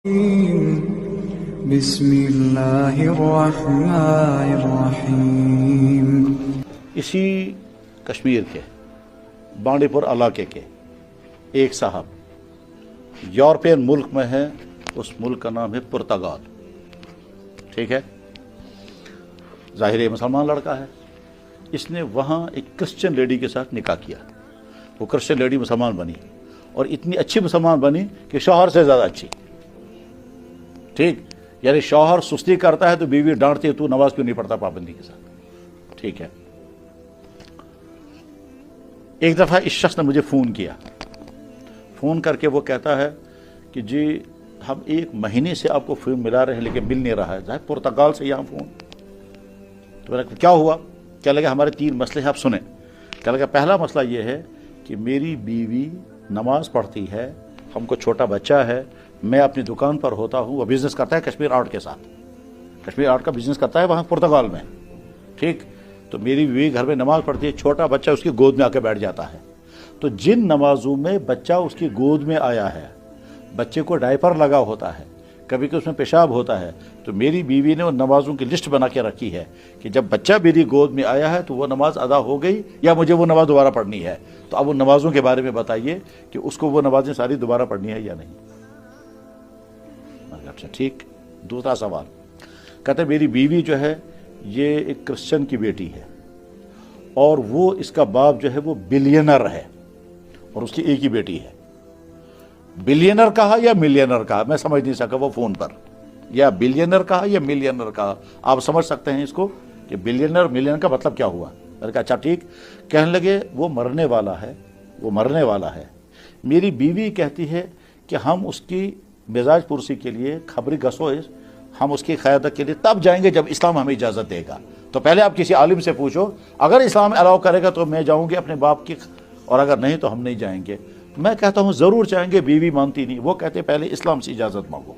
بسم اللہ الرحمن الرحیم۔ اسی کشمیر کے بانڈی پور علاقے کے ایک صاحب یورپین ملک میں ہے، اس ملک کا نام ہے پرتگال، ٹھیک ہے، ظاہر ہے مسلمان لڑکا ہے۔ اس نے وہاں ایک کرسچن لیڈی کے ساتھ نکاح کیا، وہ کرسچن لیڈی مسلمان بنی اور اتنی اچھی مسلمان بنی کہ شوہر سے زیادہ اچھی، ٹھیک، یعنی شوہر سستی کرتا ہے تو بیوی ڈانٹتی ہے تو نماز کیوں نہیں پڑھتا پابندی کے ساتھ، ٹھیک ہے۔ ایک دفعہ اس شخص نے مجھے فون کر کے وہ کہتا ہے کہ جی ہم 1 مہینے سے آپ کو فون ملا رہے ہیں لیکن مل نہیں رہا ہے، ظاہر پرتگال سے یہاں فون۔ تو میں نے کہا کیا ہوا؟ کہنے لگا ہمارے 3 مسئلے ہیں، آپ سنیں۔ کہنے لگا پہلا مسئلہ یہ ہے کہ میری بیوی نماز پڑھتی ہے، ہم کو چھوٹا بچہ ہے، میں اپنی دکان پر ہوتا ہوں، وہ بزنس کرتا ہے کشمیر آرٹ کے ساتھ، کشمیر آرٹ کا بزنس کرتا ہے وہاں پرتگال میں، ٹھیک۔ تو میری بیوی گھر میں نماز پڑھتی ہے، چھوٹا بچہ اس کی گود میں آ کے بیٹھ جاتا ہے۔ تو جن نمازوں میں بچہ اس کی گود میں آیا ہے، بچے کو ڈائپر لگا ہوتا ہے، کبھی کہ اس میں پیشاب ہوتا ہے، تو میری بیوی نے ان نمازوں کی لسٹ بنا کے رکھی ہے کہ جب بچہ میری گود میں آیا ہے تو وہ نماز ادا ہو گئی یا مجھے وہ نماز دوبارہ پڑھنی ہے۔ تو اب ان نمازوں کے بارے میں بتائیے کہ اس کو وہ نمازیں ساری دوبارہ پڑھنی ہے یا نہیں۔ اچھا ٹھیک۔ دوسرا سوال، کہتے ہیں میری بیوی جو ہے یہ ایک کرسچن کی بیٹی ہے اور وہ اس کا باپ جو ہے وہ بلینر ہے اور اس کی ایک ہی بیٹی ہے۔ بلینر کہا یا ملینر کہا میں سمجھ نہیں سکا وہ فون پر، یا بلینر کہا یا ملینر کہا، آپ سمجھ سکتے ہیں اس کو کہ بلینر ملینر کا مطلب کیا ہوا؟ میں نے کہا اچھا ٹھیک۔ کہنے لگے وہ مرنے والا ہے، میری بیوی کہتی ہے کہ ہم اس کی مزاج پرسی کے لیے خبری گسوئش، ہم اس کی قیادت کے لیے تب جائیں گے جب اسلام ہمیں اجازت دے گا۔ تو پہلے آپ کسی عالم سے پوچھو، اگر اسلام الاؤ کرے گا تو میں جاؤں گی اپنے باپ کی، اور اگر نہیں تو ہم نہیں جائیں گے۔ میں کہتا ہوں ضرور چاہیں گے، بیوی مانتی نہیں، وہ کہتے پہلے اسلام سے اجازت مانگو۔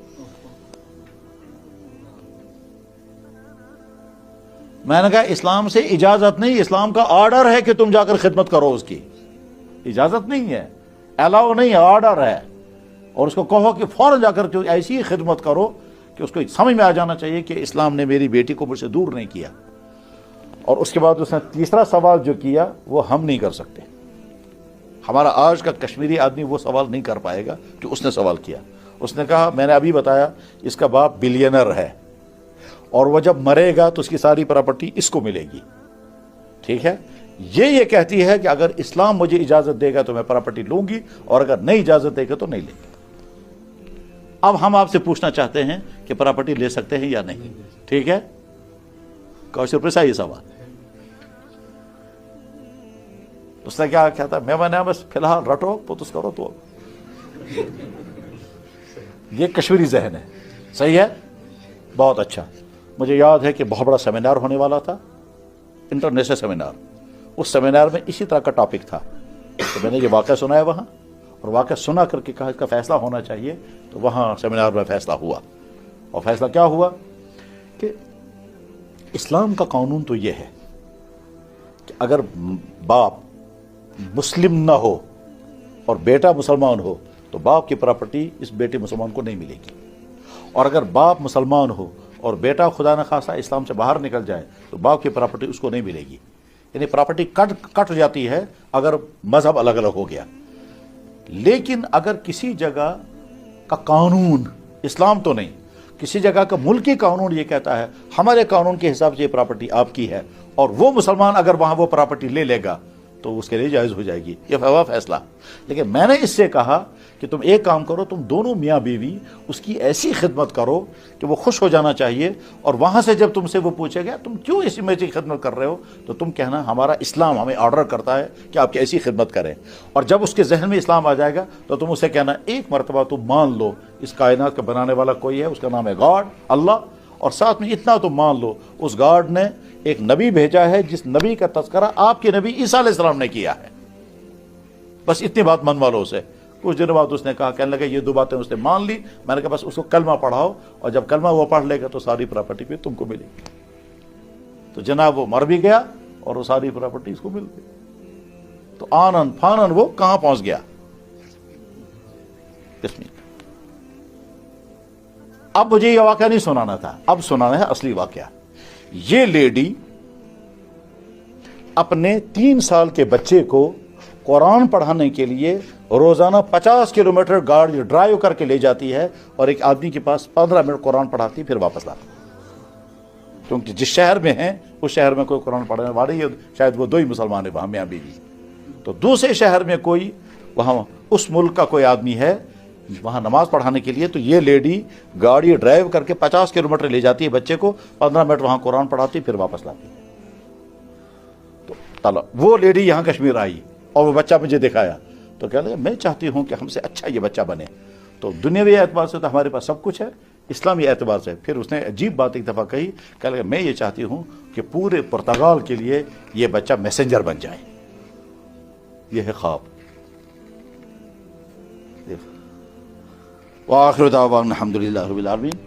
میں نے کہا اسلام سے اجازت نہیں، اسلام کا آرڈر ہے کہ تم جا کر خدمت کرو، اس کی اجازت نہیں ہے، الاؤ نہیں ہے، آرڈر ہے۔ اور اس کو کہو کہ فوراً جا کر ایسی خدمت کرو کہ اس کو سمجھ میں آ جانا چاہیے کہ اسلام نے میری بیٹی کو مجھ سے دور نہیں کیا۔ اور اس کے بعد اس نے تیسرا سوال جو کیا وہ ہم نہیں کر سکتے، ہمارا آج کا کشمیری آدمی وہ سوال نہیں کر پائے گا جو اس نے سوال کیا۔ اس نے کہا میں نے ابھی بتایا اس کا باپ بلینر ہے اور وہ جب مرے گا تو اس کی ساری پراپرٹی اس کو ملے گی، ٹھیک ہے۔ یہ کہتی ہے کہ اگر اسلام مجھے اجازت دے گا تو میں پراپرٹی لوں گی اور اگر نہیں اجازت دے گا تو نہیں لے گی۔ اب ہم آپ سے پوچھنا چاہتے ہیں کہ پراپرٹی لے سکتے ہیں یا نہیں، ٹھیک ہے۔ کوشر پرسا یہ سوال اس نے کیا کہتا ہے، میں بس فی الحال رٹو پوتس کرو تو یہ کشمیری ذہن ہے، صحیح ہے، بہت اچھا۔ مجھے یاد ہے کہ بہت بڑا سیمینار ہونے والا تھا، انٹرنیشنل سیمینار، اس سیمینار میں اسی طرح کا ٹاپک تھا۔ تو میں نے یہ واقعہ سنایا وہاں، اور واقعہ سنا کر کے کہا اس کا فیصلہ ہونا چاہیے۔ تو وہاں سیمینار میں فیصلہ ہوا، اور فیصلہ کیا ہوا کہ اسلام کا قانون تو یہ ہے کہ اگر باپ مسلم نہ ہو اور بیٹا مسلمان ہو تو باپ کی پراپرٹی اس بیٹے مسلمان کو نہیں ملے گی، اور اگر باپ مسلمان ہو اور بیٹا خدا نخواستہ اسلام سے باہر نکل جائے تو باپ کی پراپرٹی اس کو نہیں ملے گی۔ یعنی پراپرٹی کٹ جاتی ہے اگر مذہب الگ الگ ہو گیا۔ لیکن اگر کسی جگہ کا قانون، اسلام تو نہیں، کسی جگہ کا ملکی قانون یہ کہتا ہے ہمارے قانون کے حساب سے یہ پراپرٹی آپ کی ہے، اور وہ مسلمان اگر وہاں وہ پراپرٹی لے لے گا تو اس کے لیے جائز ہو جائے گی، یہ ہوا فیصلہ۔ لیکن میں نے اس سے کہا کہ تم ایک کام کرو، تم دونوں میاں بیوی اس کی ایسی خدمت کرو کہ وہ خوش ہو جانا چاہیے، اور وہاں سے جب تم سے وہ پوچھے گا تم کیوں ایسی میری خدمت کر رہے ہو تو تم کہنا ہمارا اسلام ہمیں آرڈر کرتا ہے کہ آپ کی ایسی خدمت کریں۔ اور جب اس کے ذہن میں اسلام آ جائے گا تو تم اسے کہنا ایک مرتبہ تم مان لو اس کائنات کا بنانے والا کوئی ہے، اس کا نام ہے گاڈ، اللہ، اور ساتھ میں اتنا تم مان لو اس گاڈ نے ایک نبی بھیجا ہے جس نبی کا تذکرہ آپ کے نبی عیسیٰ علیہ السلام نے کیا ہے، بس اتنی بات منوا لو اسے۔ کچھ دنوں بعد اس نے کہا، کہنے لگا یہ 2 باتیں اس نے مان لی۔ میں نے کہا بس اس کو کلمہ پڑھاؤ، اور جب کلمہ وہ پڑھ لے گا تو ساری پراپرٹی پہ تم کو ملے گی۔ تو جناب وہ مر بھی گیا اور وہ ساری پراپرٹی اس کو مل گئی۔ تو آنن فانن وہ کہاں پہنچ گیا؟ اب مجھے یہ واقعہ نہیں سنانا تھا، اب سنانا ہے اصلی واقعہ۔ یہ لیڈی اپنے 3 سال کے بچے کو قرآن پڑھانے کے لیے روزانہ 50 کلومیٹر گاڑی ڈرائیو کر کے لے جاتی ہے، اور ایک آدمی کے پاس 15 منٹ قرآن پڑھاتی پھر واپس لاتی، کیونکہ جس شہر میں ہیں اس شہر میں کوئی قرآن پڑھنے والے ہی شاید وہ 2 ہی مسلمان ہیں وہاں، میاں بیوی، تو دوسرے شہر میں کوئی وہاں اس ملک کا کوئی آدمی ہے وہاں نماز پڑھانے کے لیے، تو یہ لیڈی گاڑی ڈرائیو کر کے 50 کلومیٹر لے جاتی ہے بچے کو، 15 منٹ وہاں قرآن پڑھاتی پھر واپس لاتی ہے۔ تو تعالیٰ وہ لیڈی یہاں کشمیر آئی اور وہ بچہ مجھے دکھایا، تو کہہ لگا میں چاہتی ہوں کہ ہم سے اچھا یہ بچہ بنے۔ تو دنیاوی اعتبار سے تو ہمارے پاس سب کچھ ہے، اسلامی اعتبار سے پھر اس نے عجیب بات ایک دفعہ کہی، کہہ لگا میں یہ چاہتی ہوں کہ پورے پرتگال کے لیے یہ بچہ میسنجر بن جائے، یہ ہے خواب۔ وآخر دعوانا الحمد للہ رب العالمین۔